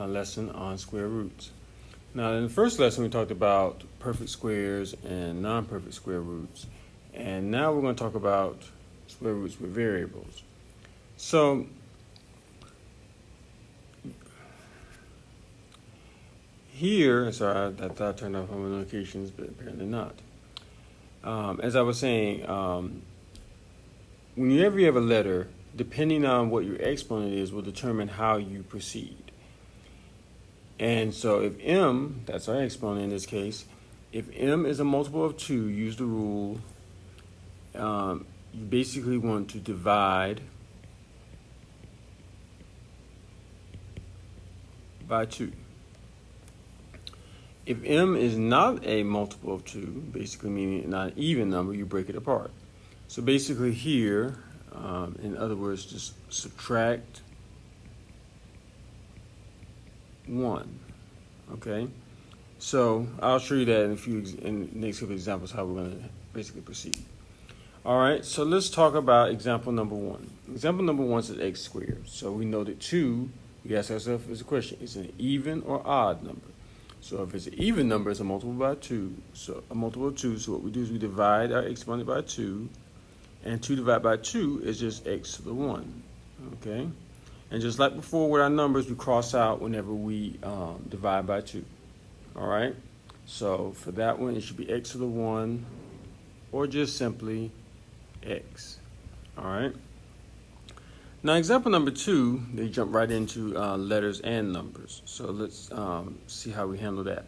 lesson on square roots. Now, in the first lesson, we talked about perfect squares and non-perfect square roots. And now we're going to talk about square roots with variables. So, here, sorry, I thought I turned off my notifications, but apparently not. As I was saying, whenever you have a letter, depending on what your exponent is, will determine how you proceed. And so if m, that's our exponent in this case, if m is a multiple of 2, use the rule, you basically want to divide by 2. If m is not a multiple of 2, basically meaning not an even number, you break it apart. So basically here, in other words, just subtract 1. Okay? So I'll show you that in the next couple of examples how we're going to basically proceed. All right, so let's talk about example number 1. Example number 1 is x squared. So we know that 2, we ask ourselves as a question, is it an even or odd number? So if it's an even number, it's a multiple by 2. So a multiple of 2, so what we do is we divide our exponent by 2. And 2 divided by 2 is just x to the 1. Okay? And just like before with our numbers, we cross out whenever we divide by 2. All right? So for that one, it should be x to the 1 or just simply x. All right? Now, example number 2, they jump right into letters and numbers. So let's see how we handle that.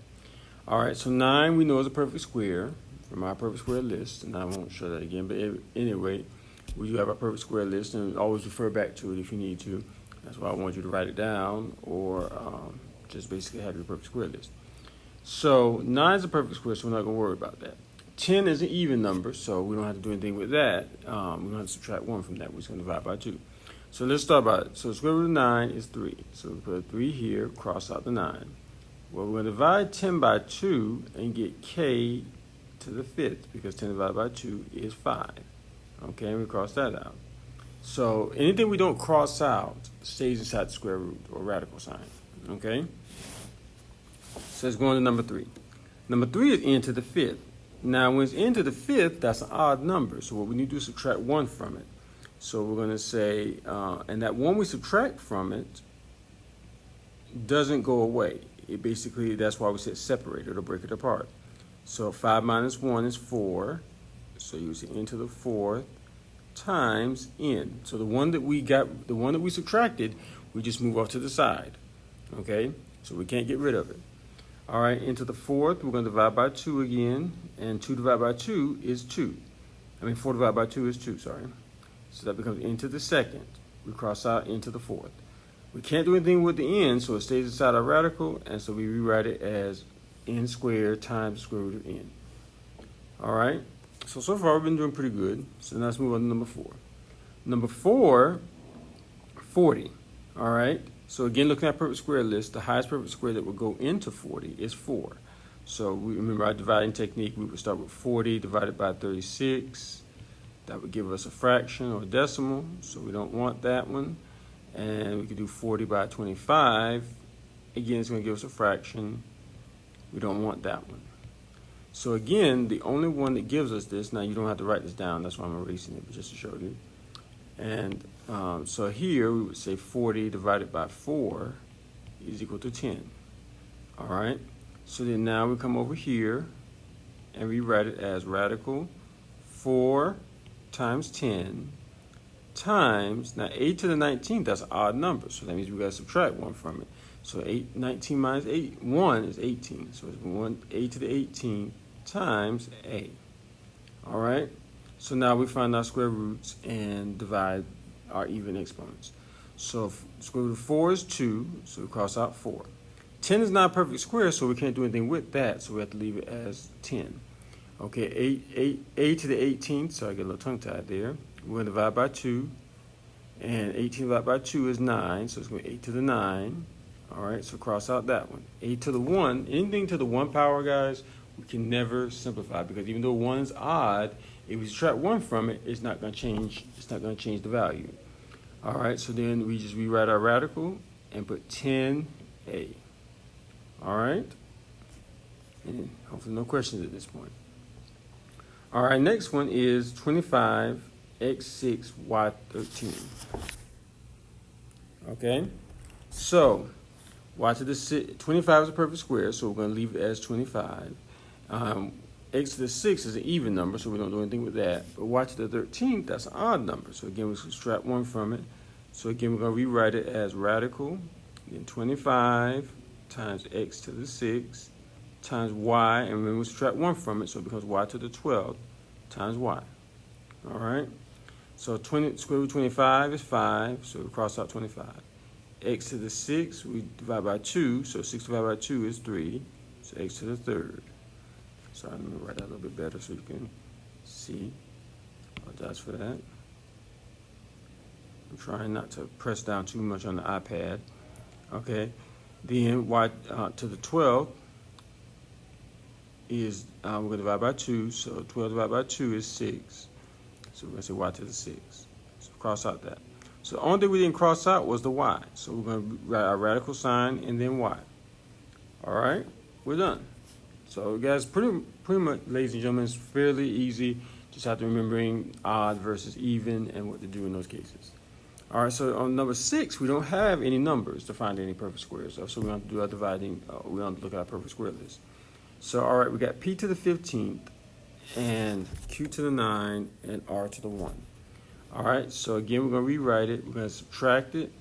All right, so 9 we know is a perfect square from our perfect square list, and I won't show that again, but anyway, we do have our perfect square list, and always refer back to it if you need to. That's why I want you to write it down or just basically have your perfect square list. So 9 is a perfect square, so we're not going to worry about that. 10 is an even number, so we don't have to do anything with that. We don't have to subtract 1 from that. We're just going to divide by 2. So let's start by it. So the square root of 9 is 3. So we put a 3 here, cross out the 9. Well, we're going to divide 10 by 2 and get k to the 5th, because 10 divided by 2 is 5. Okay, and we cross that out. So anything we don't cross out stays inside the square root or radical sign. Okay? So let's go on to number 3. Number 3 is n to the 5th. Now, when it's n to the 5th, that's an odd number. So what we need to do is subtract 1 from it. So we're going to say, and that 1 we subtract from it doesn't go away. It basically, that's why we said separate it or break it apart. So 5 minus 1 is 4. So you say n to the 4th times n. So the one that we subtracted, we just move off to the side. Okay? So we can't get rid of it. All right, n to the 4th, we're going to divide by 2 again. And 2 divided by 2 is 2. 4 divided by 2 is 2, sorry. So that becomes n to the 2nd. We cross out n to the 4th. We can't do anything with the n, so it stays inside our radical, and so we rewrite it as n squared times the square root of n. All right? So far we've been doing pretty good. So now let's move on to number 4. Number 4, 40. All right? So again, looking at perfect square list, the highest perfect square that would go into 40 is 4. So we remember our dividing technique, we would start with 40 divided by 36. That would give us a fraction or a decimal, so we don't want that one. And we could do 40 by 25. Again, it's going to give us a fraction. We don't want that one. So again, the only one that gives us this, now you don't have to write this down, that's why I'm erasing it, but just to show you. And so here we would say 40 divided by 4 is equal to 10. All right? So then now we come over here and rewrite it as radical 4 times 10 times, now 8 to the 19th, that's an odd number, so that means we got to subtract 1 from it. So 19 minus 1 is 18. So it's 8 to the 18th times a. All right? So now we find our square roots and divide our even exponents. So square root of 4 is 2, so we cross out 4. 10 is not a perfect square, so we can't do anything with that, so we have to leave it as 10. Okay, 8 to the 18th, so I get a little tongue-tied there. We're going to divide by 2, and 18 divided by 2 is 9, so it's going to be 8 to the 9. All right, so cross out that one. 8 to the 1, anything to the 1 power, guys, we can never simplify, because even though 1 is odd, if we subtract 1 from it, it's not going to change. It's not going to change the value. All right, so then we just rewrite our radical and put 10 A. All right? And hopefully no questions at this point. All right, next one is 25 x6 y13. Okay? So, y to the 25 is a perfect square, so we're going to leave it as 25. X to the 6 is an even number, so we don't do anything with that. But y to the 13th, that's an odd number. So again, we subtract 1 from it. So again, we're going to rewrite it as radical, then 25 times x to the 6 times y, and then we subtract 1 from it, so it becomes y to the 12th times y. All right? So square root of 25 is 5, so we cross out 25. X to the 6, we divide by 2, so 6 divided by 2 is 3, so x to the 3rd. Sorry, let me write that a little bit better so you can see. Apologize for that. I'm trying not to press down too much on the iPad. Okay, then y to the 12th is, we're going to divide by 2, so 12 divided by 2 is 6. So we're going to say y to the 6. So cross out that. So the only thing we didn't cross out was the y. So we're going to write our radical sign and then y. All right, we're done. So guys, pretty much, ladies and gentlemen, it's fairly easy. Just have to remembering odd versus even and what to do in those cases. All right, so on number 6, we don't have any numbers to find any perfect squares. So we don't have to do our dividing. We don't have to look at our perfect square list. So all right, we got p to the 15th and q to the 9 and r to the 1. All right, so again, we're going to rewrite it. We're going to subtract it.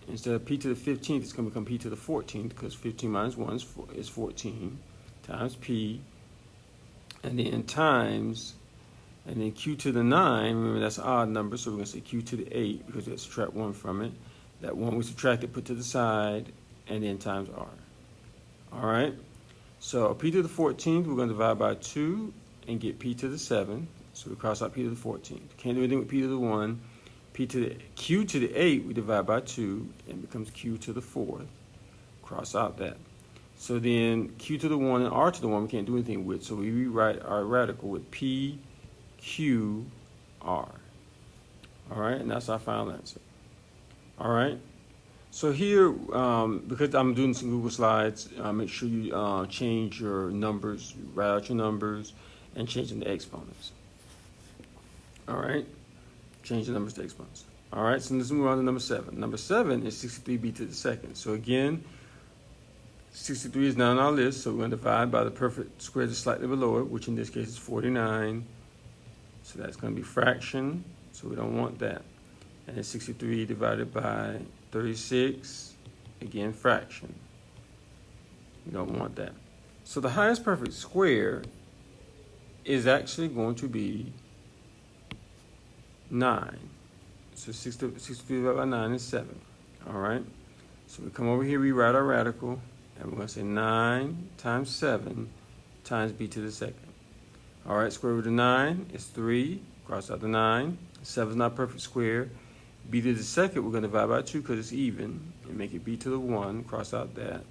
Instead of p to the 15th, it's going to become p to the 14th because 15 minus 1 is 14 times p, and then times, and then q to the 9, remember that's an odd number, so we're going to say q to the 8 because we have to subtract 1 from it. That 1 we subtracted, put to the side, and then times r. All right, so p to the 14th, we're going to divide by 2 and get p to the 7th. So we cross out p to the 14th. Can't do anything with p to the 1. P to the q to the 8, we divide by 2, and it becomes q to the 4th. Cross out that. So then q to the 1 and r to the 1 we can't do anything with, so we rewrite our radical with p, q, r. All right, and that's our final answer. All right, so here, because I'm doing some Google Slides, make sure you change your numbers, write out your numbers, and change them to exponents. All right, change the numbers to exponents. All right, so let's move on to number 7. Number 7 is 63b to the 2nd. So again, 63 is not on our list, so we're going to divide by the perfect square that's slightly below it, which in this case is 49. So that's going to be fraction, so we don't want that. And then 63 divided by 36, again, fraction. We don't want that. So the highest perfect square is actually going to be 9. So 63 divided by 9 is 7. All right? So we come over here, rewrite our radical, and we're going to say 9 times 7 times b to the 2nd. All right, square root of 9 is 3. Cross out the 9. 7 is not a perfect square. B to the 2nd, we're going to divide by 2 because it's even, and make it b to the 1. Cross out that.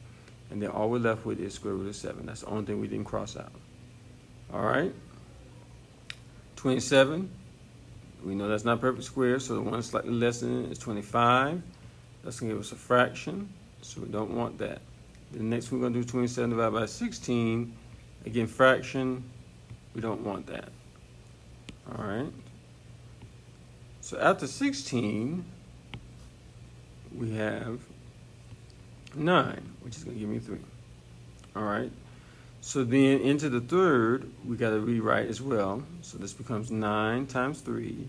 And then all we're left with is square root of 7. That's the only thing we didn't cross out. All right? 27. We know that's not a perfect square, so the one slightly less than it is 25. That's going to give us a fraction, so we don't want that. The next we're going to do 27 divided by 16. Again, fraction. We don't want that. All right. So after 16, we have 9, which is going to give me 3. All right. So then into the 3rd, we got to rewrite as well. So this becomes 9 times 3.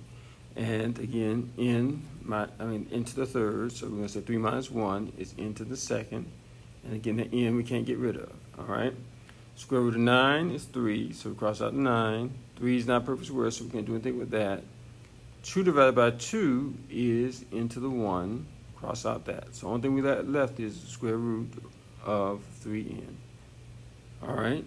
And again, into the 3rd. So we're going to say 3 minus 1 is into the 2nd. And again, the n we can't get rid of. All right. Square root of 9 is 3. So we cross out the 9. 3 is not perfect square, so we can't do anything with that. 2 divided by 2 is into the 1. Cross out that. So the only thing we left is the square root of 3n. All right.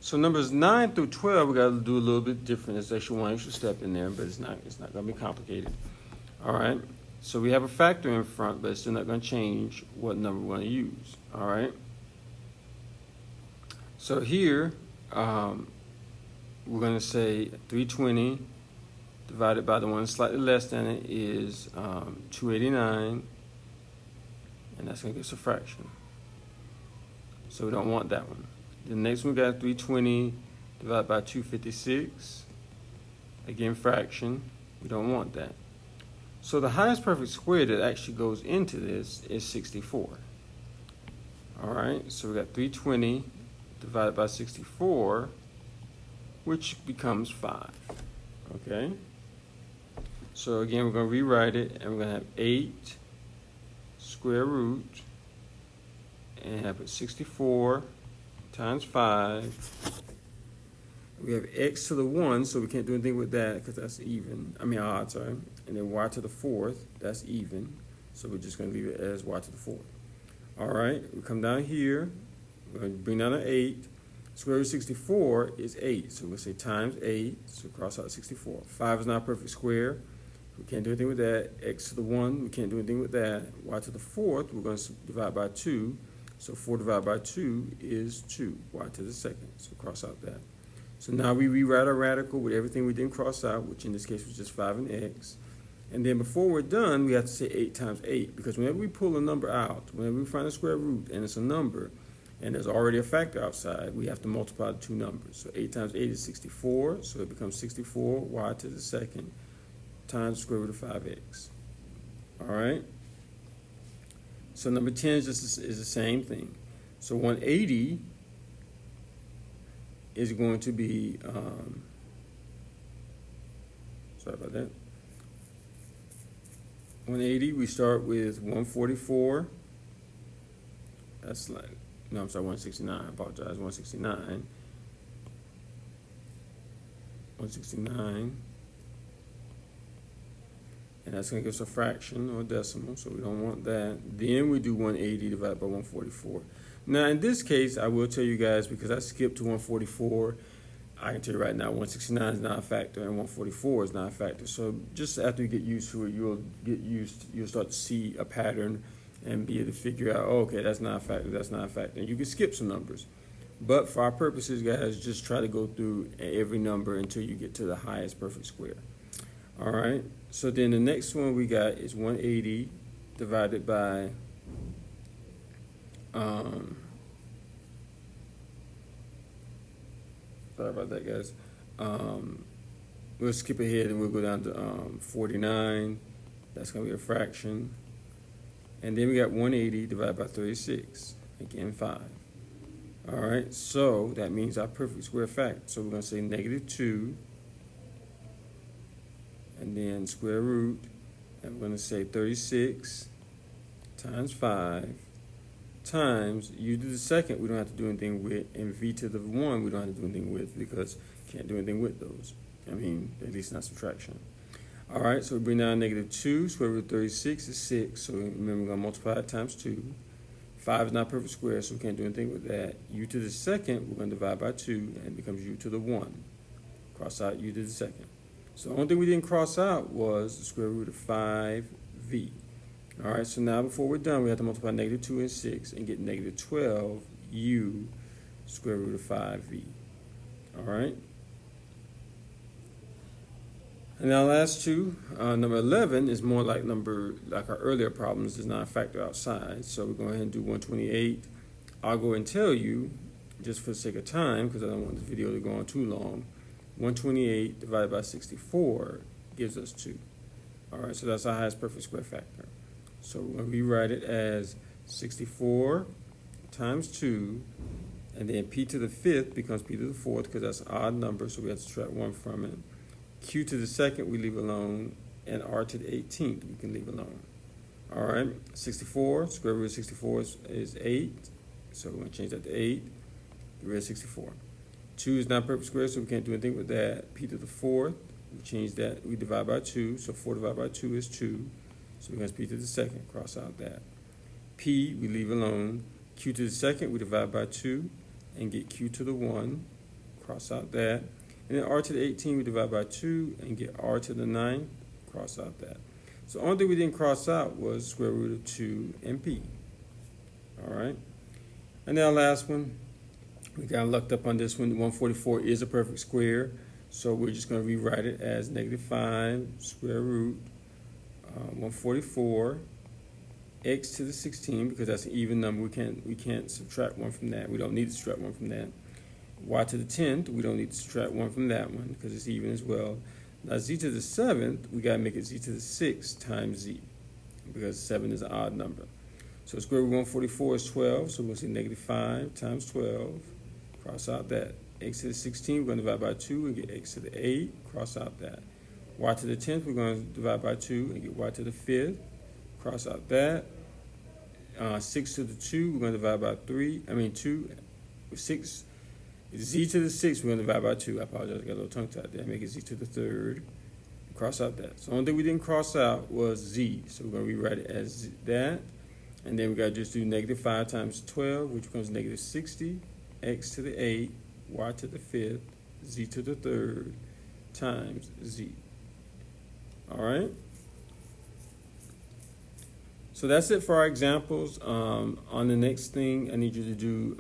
So numbers 9 through 12, we got to do a little bit different. There's actually one extra step in there, but it's not going to be complicated. All right. So we have a factor in front, but it's still not going to change what number we're going to use. All right. So here, we're going to say 320 divided by the one slightly less than it is 289. and that's going to give us a fraction. So we don't want that one. The next one we got 320 divided by 256. Again, fraction. We don't want that. So the highest perfect square that actually goes into this is 64. All right, so we got 320 divided by 64, which becomes 5. Okay? So again, we're going to rewrite it, and we're going to have 8 square root, and have it 64 times 5. We have x to the 1, so we can't do anything with that because that's odd, sorry. And then y to the 4th, that's even. So we're just going to leave it as y to the 4th. All right, we come down here. We're going to bring down an 8. Square root of 64 is 8. So we'll say times 8. So cross out 64. 5 is not a perfect square. We can't do anything with that. X to the 1, we can't do anything with that. Y to the 4th, we're going to divide by 2. So 4 divided by 2 is 2. Y to the 2nd. So cross out that. So now we rewrite our radical with everything we didn't cross out, which in this case was just 5 and x. And then before we're done, we have to say 8 times 8, because whenever we pull a number out, whenever we find a square root and it's a number, and there's already a factor outside, we have to multiply the two numbers. So 8 times 8 is 64, so it becomes 64 y to the 2nd times the square root of 5x. All right? So number 10 is the same thing. So 180 is going to be, sorry about that. 180, we start with 144. That's like, no, I'm sorry, 169. I apologize, 169. 169. And that's going to give us a fraction or a decimal, so we don't want that. Then we do 180 divided by 144. Now, in this case, I will tell you guys, because I skipped to 144, I can tell you right now, 169 is not a factor, and 144 is not a factor. So just after you get used to it, you'll start to see a pattern and be able to figure out, oh, okay, that's not a factor, that's not a factor. And you can skip some numbers. But for our purposes, guys, just try to go through every number until you get to the highest perfect square. All right, so then the next one we got is 180 divided by, sorry about that, guys. We'll skip ahead and we'll go down to 49. That's going to be a fraction. And then we got 180 divided by 36. Again, 5. All right, so that means our perfect square factor. So we're going to say negative 2. And then square root, and we're going to say 36 times 5 times u to the 2nd we don't have to do anything with, and v to the 1 we don't have to do anything with, because can't do anything with those. At least not subtraction. All right, so we bring down negative 2, square root of 36 is 6, so remember we're going to multiply it times 2. 5 is not perfect square, so we can't do anything with that. U to the 2nd, we're going to divide by 2, and it becomes u to the 1. Cross out u to the 2nd. So the only thing we didn't cross out was the square root of 5v. All right, so now before we're done, we have to multiply negative 2 and 6 and get negative 12u square root of 5v. All right. And now last two, number 11 is more like our earlier problems, is not a factor outside. So we're going to go ahead and do 128. I'll go and tell you, just for the sake of time, because I don't want this video to go on too long, 128 divided by 64 gives us 2. All right, so that's our highest perfect square factor. So we're going to rewrite it as 64 times 2, and then p to the 5th becomes p to the 4th, because that's an odd number, so we have to subtract 1 from it. Q to the 2nd we leave alone, and r to the 18th we can leave alone. All right, 64, square root of 64 is 8, so we're going to change that to 8, get rid of 64. 2 is not perfect square, so we can't do anything with that. P to the 4th, we change that, we divide by 2, so 4 divided by 2 is 2, so we have p to the 2nd, cross out that. P we leave alone. Q to the 2nd we divide by 2 and get q to the 1, cross out that. And then r to the 18 we divide by 2 and get r to the 9, cross out that. So the only thing we didn't cross out was square root of 2 and p. All right. And now last one, we got lucked up on this one. 144 is a perfect square, so we're just going to rewrite it as negative 5 square root 144 x to the 16 because that's an even number. We can't subtract 1 from that. We don't need to subtract 1 from that. Y to the 10th, we don't need to subtract 1 from that one because it's even as well. Now z to the 7th, we got to make it z to the 6th times z because 7 is an odd number. So square root of 144 is 12, so we'll see negative 5 times 12. Cross out that. X to the 16, we're going to divide by 2 and get x to the 8. Cross out that. Y to the 10th, we're going to divide by 2 and get y to the 5th. Cross out that. 6 to the 2, we're going to divide by 2. 6. Z to the 6th, we're going to divide by 2. I apologize, I got a little tongue-tied there. Make it z to the 3rd. Cross out that. So the only thing we didn't cross out was z. So we're going to rewrite it as that. And then we got to just do negative 5 times 12, which becomes negative 60. X to the 8, y to the 5th, z to the 3rd, times z. All right? So that's it for our examples. On the next thing, I need you to do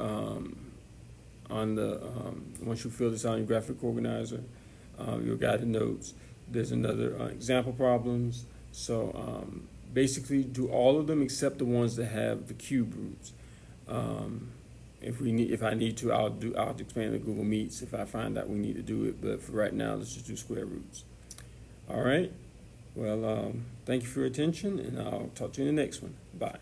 once you fill this out in your graphic organizer, your guided notes, there's another example problems. So basically do all of them except the ones that have the cube roots. If I need to, I'll explain the Google Meets if I find out we need to do it. But for right now, let's just do square roots. All right. Well, thank you for your attention, and I'll talk to you in the next one. Bye.